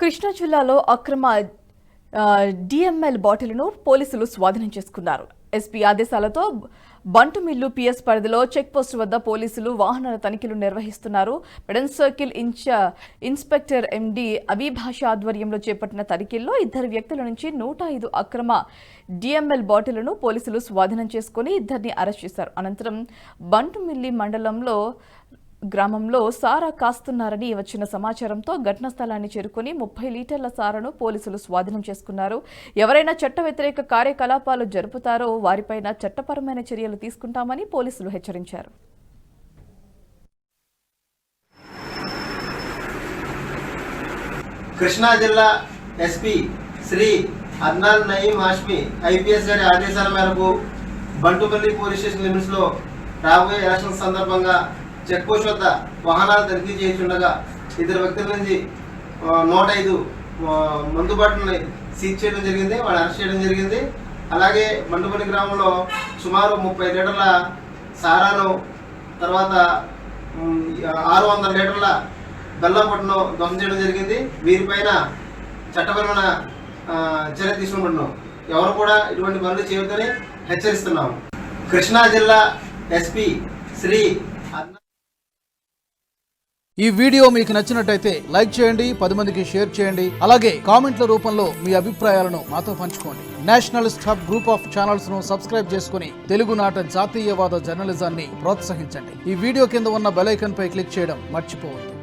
కృష్ణా జిల్లాలో అక్రమ డిఎంఎల్ బాటిల్ను పోలీసులు స్వాధీనం చేసుకున్నారు. ఎస్పీ ఆదేశాలతో బంటుమిల్లు పిఎస్ పరిధిలో చెక్పోస్ట్ వద్ద పోలీసులు వాహనాల తనిఖీలు నిర్వహిస్తున్నారు. పెడన్ సర్కిల్ ఇన్స్పెక్టర్ ఎండి అభిభాష ఆధ్వర్యంలో చేపట్టిన తనిఖీల్లో 2 వ్యక్తుల నుంచి 105 అక్రమ డిఎంఎల్ బాటిళ్లను పోలీసులు స్వాధీనం చేసుకుని 2ని అరెస్ట్ చేశారు. అనంతరం బంటుమిల్లి మండలంలో గ్రామంలో సారా కాస్తున్నారని వచ్చిన సమాచారంతో ఘటనా స్థలాన్ని చేరుకుని 30 లీటర్ల సారాను పోలీసులు స్వాధీనం చేసుకున్నారు. ఎవరైనా చట్ట వ్యతిరేక కార్యకలాపాలు జరుపుతారో వారిపైన చట్టపరమైన చర్యలు తీసుకుంటామని పోలీసులు హెచ్చరించారు. కృష్ణా జిల్లా ఎస్పీ శ్రీ అద్నాన్ నయీం హాష్మి ఐపీఎస్ గారి ఆదేశాల మేరకు బంటుపల్లి పోలీస్ స్టేషన్ లిమిట్స్ లో రాబోయే ఎలక్షన్ సందర్భంగా చెక్ పోస్ట్ వద్ద వాహనాలు తనిఖీ చేస్తుండగా 2 వ్యక్తుల నుంచి 105 మందు బాటిల్ని సీజ్ చేయడం జరిగింది. వాళ్ళు అరెస్ట్ చేయడం జరిగింది. అలాగే బంటుపల్లి గ్రామంలో సుమారు 30 లీటర్ల సారాను, తర్వాత 600 లీటర్ల బెల్లం పొట్టును ధ్వంసం చేయడం జరిగింది. వీరిపైన చట్టపరమైన చర్య తీసుకుంటున్నాం. ఎవరు కూడా ఇటువంటి పనులు చేయొద్దని హెచ్చరిస్తున్నాం. కృష్ణా జిల్లా ఎస్పీ శ్రీ ఈ వీడియో మీకు నచ్చినట్టయితే లైక్ చేయండి, 10 మందికి షేర్ చేయండి. అలాగే కామెంట్ల రూపంలో మీ అభిప్రాయాలను మాతో పంచుకోండి. Nationalist hub group of channels ను సబ్స్క్రైబ్ చేసుకుని తెలుగునాట జాతీయవాద జర్నలిజాన్ని ప్రోత్సహించండి. ఈ వీడియో కింద ఉన్న బెల్ ఐకాన్ పై క్లిక్ చేయడం మర్చిపోవద్దు.